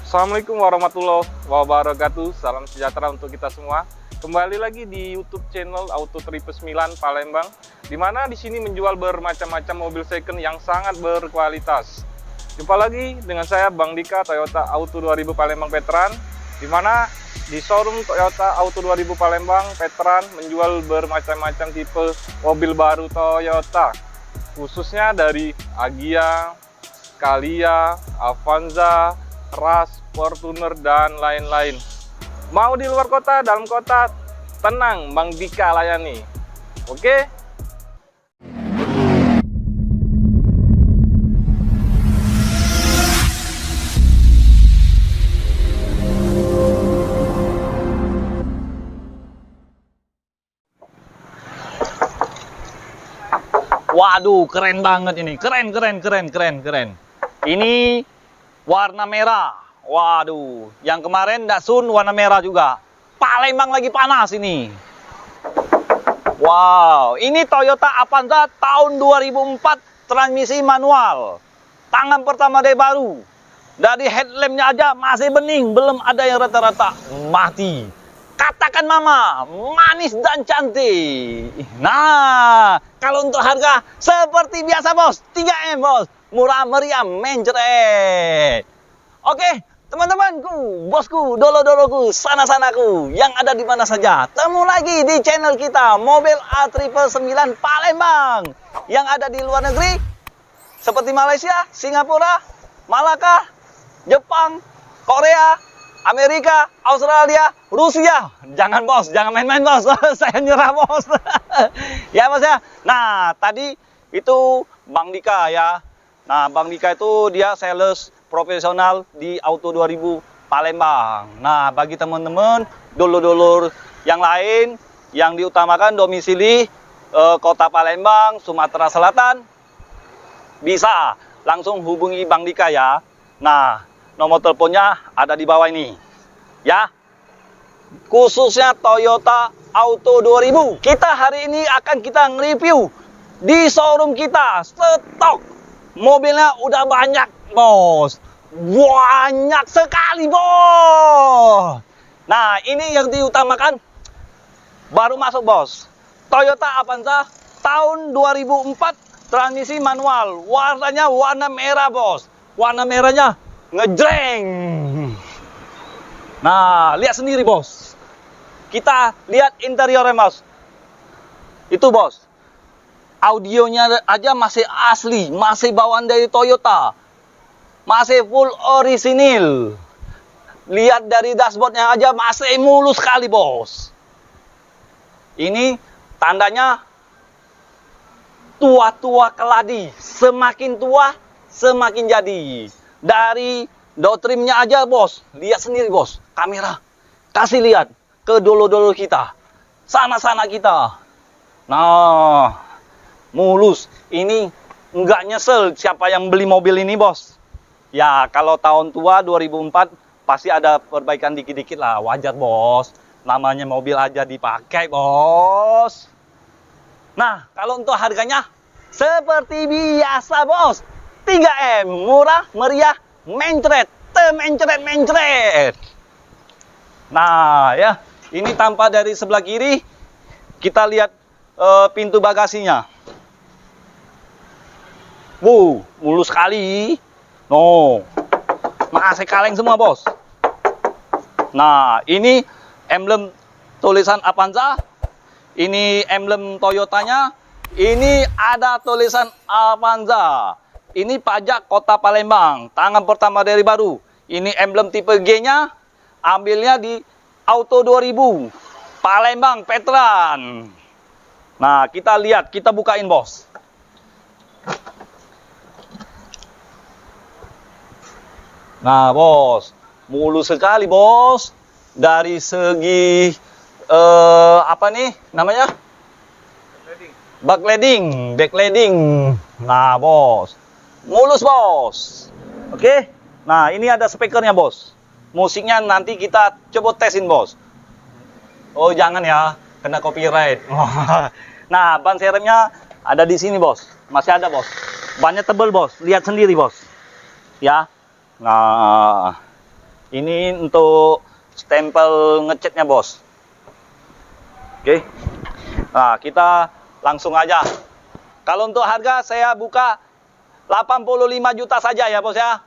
Assalamualaikum warahmatullahi wabarakatuh. Salam sejahtera untuk kita semua. Kembali lagi di YouTube channel Auto Tripe 9 Palembang, di mana di sini menjual bermacam-macam mobil second yang sangat berkualitas. Jumpa lagi dengan saya Bang Dika, Toyota Auto 2000 Palembang Veteran, di mana di showroom Toyota Auto 2000 Palembang Veteran menjual bermacam-macam tipe mobil baru Toyota, khususnya dari Agya, Calya, Avanza, Rush, Fortuner, dan lain-lain. Mau di luar kota, dalam kota, tenang, Bang Dika layani. Oke? Waduh, keren banget ini. Keren. Ini warna merah. Waduh, yang kemarin Datsun warna merah juga. Palembang lagi panas ini. Wow, ini Toyota Avanza tahun 2004, transmisi manual. Tangan pertama dari baru. Dari headlampnya aja masih bening, belum ada yang rata-rata mati. Katakan mama, manis dan cantik. Nah, kalau untuk harga seperti biasa bos, 3M bos. Murah meriah, mencret. Oke, teman-temanku, bosku, dolo-doloku, sana-sanaku, yang ada di mana saja, temu lagi di channel kita, Mobil A999 Palembang, yang ada di luar negeri, seperti Malaysia, Singapura, Malaka, Jepang, Korea, Amerika, Australia, Rusia. Jangan bos, jangan main-main bos, saya nyerah bos. Ya bos ya. Nah, tadi itu Bang Dika ya. Nah, Bang Dika itu dia sales profesional di Auto 2000 Palembang. Nah, bagi teman-teman, dulur-dulur yang lain yang diutamakan domisili Kota Palembang, Sumatera Selatan, bisa langsung hubungi Bang Dika ya. Nah, nomor teleponnya ada di bawah ini. Ya. Khususnya Toyota Auto 2000. Kita hari ini akan kita nge-review di showroom kita. Stok mobilnya udah banyak, bos. Banyak sekali, bos. Nah, ini yang diutamakan baru masuk, bos. Toyota Avanza tahun 2004, transmisi manual. Warnanya warna merah, bos. Warna merahnya ngejreng. Nah, lihat sendiri, bos. Kita lihat interiornya, bos. Itu, bos. Audionya aja masih asli, masih bawaan dari Toyota, masih full orisinil. Lihat dari dashboardnya aja masih mulus sekali, bos. Ini tandanya tua-tua keladi, semakin tua semakin jadi. Dari door trimnya aja, bos, lihat sendiri, bos. Kamera kasih lihat ke dolo-dolo kita, sana-sana kita. Nah, mulus. Ini nggak nyesel siapa yang beli mobil ini, bos. Ya, kalau tahun tua 2004 pasti ada perbaikan dikit-dikit lah. Wajar, bos. Namanya mobil aja dipakai, bos. Nah, kalau untuk harganya seperti biasa, bos. 3M, murah, meriah, mencret. Mencret. Nah, ya. Ini tampak dari sebelah kiri. Kita lihat pintu bagasinya. Mulus sekali. No, masih kaleng semua, bos. Nah, ini emblem tulisan Avanza. Ini emblem Toyotanya. Ini ada tulisan Avanza. Ini pajak Kota Palembang. Tangan pertama dari baru. Ini emblem tipe G-nya. Ambilnya di Auto 2000 Palembang Veteran. Nah, kita lihat, kita bukain, bos. Nah, bos, mulus sekali, bos. Dari segi apa nih namanya? Backlighting. Nah, bos, mulus, bos. Oke. Nah, ini ada speakernya, bos. Musiknya nanti kita coba tesin, bos. Oh, jangan ya, kena copyright. Nah, ban serepnya ada di sini, bos. Masih ada, bos. Bannya tebel, bos. Lihat sendiri, bos. Ya. Nah, Ini untuk stempel ngecatnya, bos. Oke. Nah, kita langsung aja. Kalau untuk harga saya buka 85 juta saja ya, bos ya.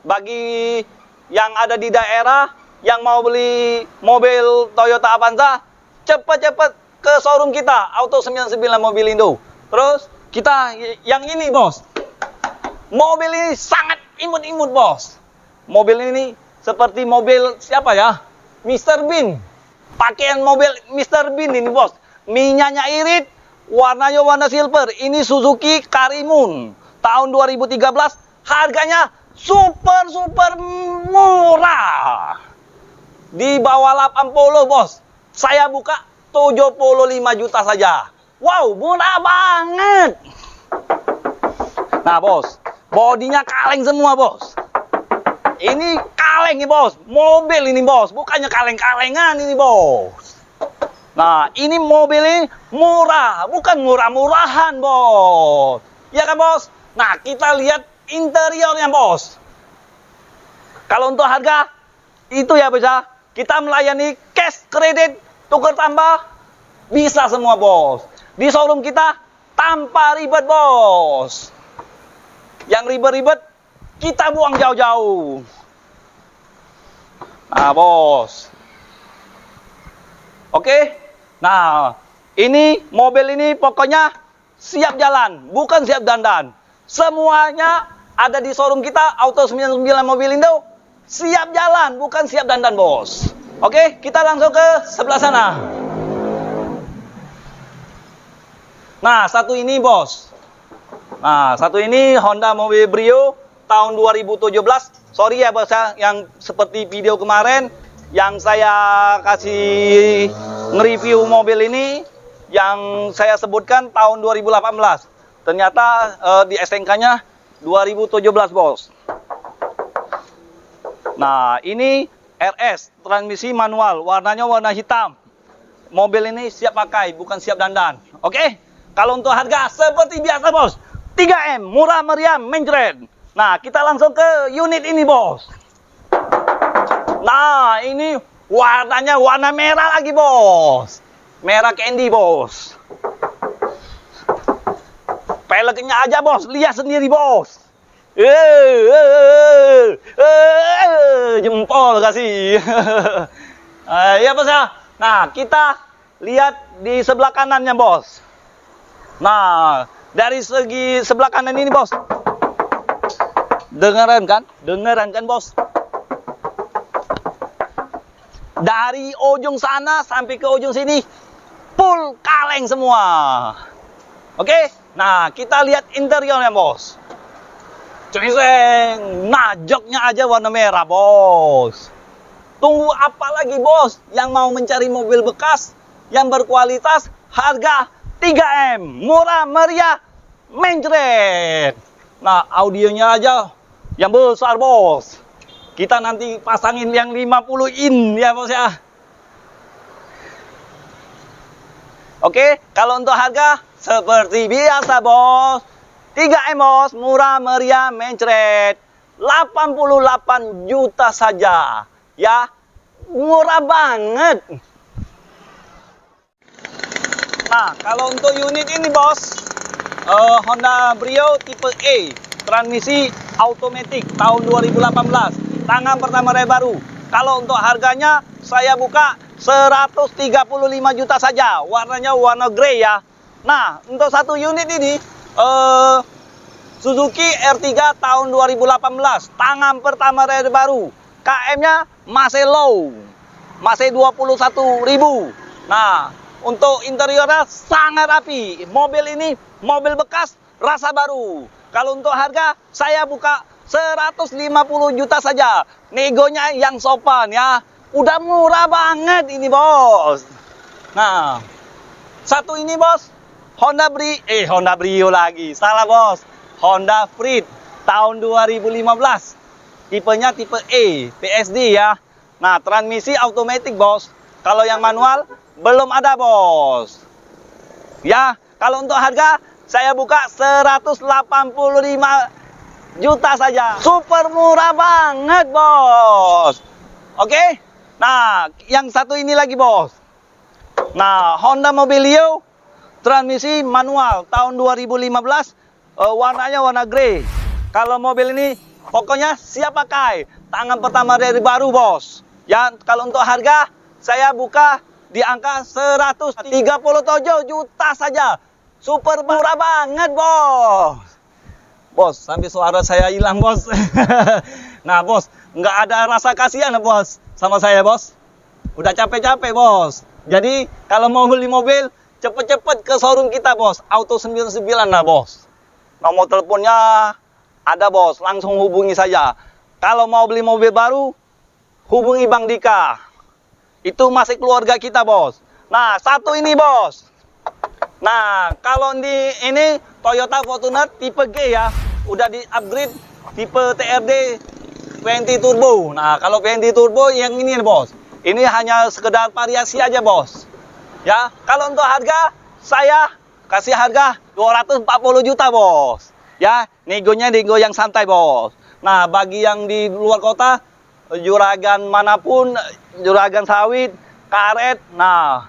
Bagi yang ada di daerah yang mau beli mobil Toyota Avanza, cepat-cepat ke showroom kita, Auto 99 Mobilindo. Terus kita yang ini, bos. Mobil ini sangat imut-imut, bos. Mobil ini seperti mobil siapa ya? Mr. Bean. Pakaian mobil Mr. Bean ini, bos. Minyaknya irit, warnanya warna silver. Ini Suzuki Karimun tahun 2013. Harganya super murah. Di bawah 80, bos. Saya buka 75 juta saja. Wow, murah banget. Nah, bos, bodinya kaleng semua, bos. Ini kaleng nih, bos. Mobil ini, bos. Bukannya kaleng-kalengan ini, bos. Nah, ini mobil ini murah. Bukan murah-murahan, bos. Ya kan, bos? Nah, kita lihat interiornya, bos. Kalau untuk harga, itu ya, bos ya. Kita melayani cash, kredit, tukar tambah. Bisa semua, bos. Di showroom kita, tanpa ribet, bos. Yang ribet-ribet, kita buang jauh-jauh. Nah, bos. Oke. Nah, ini mobil ini pokoknya siap jalan, bukan siap dandan. Semuanya ada di showroom kita, Auto 99 Mobilindo. Siap jalan, bukan siap dandan, bos. Oke, kita langsung ke sebelah sana. Nah, satu ini, bos. Nah, satu ini Honda Mobil Brio tahun 2017. Sorry ya, bos ya, yang seperti video kemarin yang saya kasih nge-review mobil ini yang saya sebutkan tahun 2018. Ternyata di STNK-nya 2017, bos. Nah, ini RS, transmisi manual, warnanya warna hitam. Mobil ini siap pakai, bukan siap dandan. Oke? Kalau untuk harga seperti biasa, bos. 3M, murah meriah, menjret. Nah, kita langsung ke unit ini, bos. Nah, ini warnanya warna merah lagi, bos. Merah candy, bos. Peleknya aja, bos. Lihat sendiri, bos. Jempol kasih. Ya, bos ya. Nah, kita lihat di sebelah kanannya, bos. Nah, dari segi sebelah kanan ini, bos. Dengeran kan? Dengeran kan, bos? Dari ujung sana sampai ke ujung sini, full kaleng semua. Oke? Nah, kita lihat interiornya, bos. Ceng, nah, joknya aja warna merah, bos. Tunggu apa lagi, bos? Yang mau mencari mobil bekas yang berkualitas, harga 3M, murah meriah, menjret. Nah, audionya aja yang besar, bos. Kita nanti pasangin yang 50 in ya, bos ya. Oke, kalau untuk harga seperti biasa, bos. 3M, bos, murah meriah, menjret. 88 juta saja. Ya, murah banget. Nah, kalau untuk unit ini, bos, Honda Brio tipe E, transmisi automatic tahun 2018, tangan pertama raya baru. Kalau untuk harganya saya buka 135 juta saja, warnanya warna grey ya. Nah, untuk satu unit ini Suzuki R3 tahun 2018, tangan pertama raya baru, KM-nya masih low, masih 21.000. Nah, untuk interiornya sangat rapi. Mobil ini mobil bekas rasa baru. Kalau untuk harga saya buka 150 juta saja. Negonya yang sopan ya. Udah murah banget ini, bos. Nah, satu ini, bos. Honda Brio lagi. Salah, bos. Honda Freed tahun 2015. Tipenya tipe E, PSD ya. Nah, transmisi automatic, bos. Kalau yang manual belum ada, bos. Ya, kalau untuk harga saya buka 185 juta saja. Super murah banget, bos. Oke. Nah, yang satu ini lagi, bos. Nah, Honda Mobilio transmisi manual tahun 2015, warnanya warna grey. Kalau mobil ini pokoknya siap pakai. Tangan pertama dari baru, bos. Ya, kalau untuk harga saya buka di angka 137 juta saja. Super murah banget, bos. Bos, sampai suara saya hilang, bos. Nah, bos, nggak ada rasa kasihan, bos, sama saya, bos. Udah capek-capek, bos. Jadi, kalau mau beli mobil, cepet-cepet ke showroom kita, bos. Auto 99, nah, bos. Nomor teleponnya ada, bos. Langsung hubungi saja. Kalau mau beli mobil baru, hubungi Bang Dika. Itu masih keluarga kita, bos. Nah, satu ini, bos. Nah, kalau ini Toyota Fortuner tipe G ya, udah di-upgrade tipe TRD 20 Turbo. Nah, kalau 20 Turbo yang ini, bos. Ini hanya sekedar variasi aja, bos. Ya, kalau untuk harga, saya kasih harga 240 juta, bos. Ya, nego yang santai, bos. Nah, bagi yang di luar kota, juragan manapun, juragan sawit, karet, nah,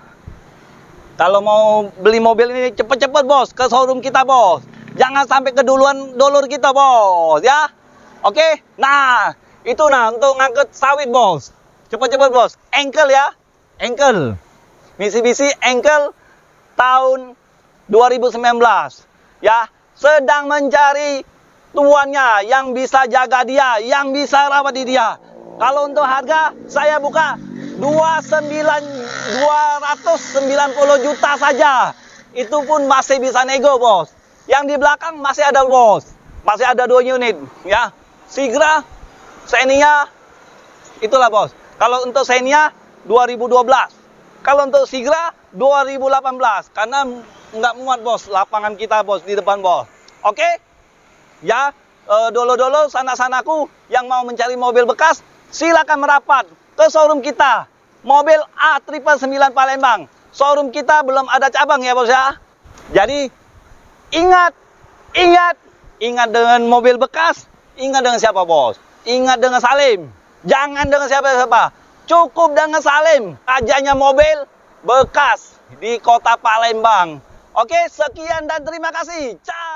kalau mau beli mobil ini cepet-cepet, bos, ke showroom kita, bos. Jangan sampai keduluan dulur kita, bos, ya. Oke? Nah, itu nah untuk ngangkut sawit, bos. Cepet-cepet, bos. Engkel ya. Engkel. Mitsubishi Engkel tahun 2019. Ya, sedang mencari tuannya yang bisa jaga dia, yang bisa rawat di dia. Kalau untuk harga saya buka 290 juta saja. Itu pun masih bisa nego, bos. Yang di belakang masih ada, bos. Masih ada 2 unit, ya. Sigra, Xenia, itulah, bos. Kalau untuk Xenia 2012. Kalau untuk Sigra 2018. Karena nggak muat, bos, lapangan kita, bos, di depan, bos. Oke? Ya, dolo-dolo sanak-sanaku yang mau mencari mobil bekas, silakan merapat ke showroom kita. Mobil A999 Palembang. Showroom kita belum ada cabang ya, bos ya. Jadi ingat dengan mobil bekas, ingat dengan siapa, bos? Ingat dengan Salim. Jangan dengan siapa-siapa. Cukup dengan Salim. Rajanya mobil bekas di kota Palembang. Oke, sekian dan terima kasih. Ciao.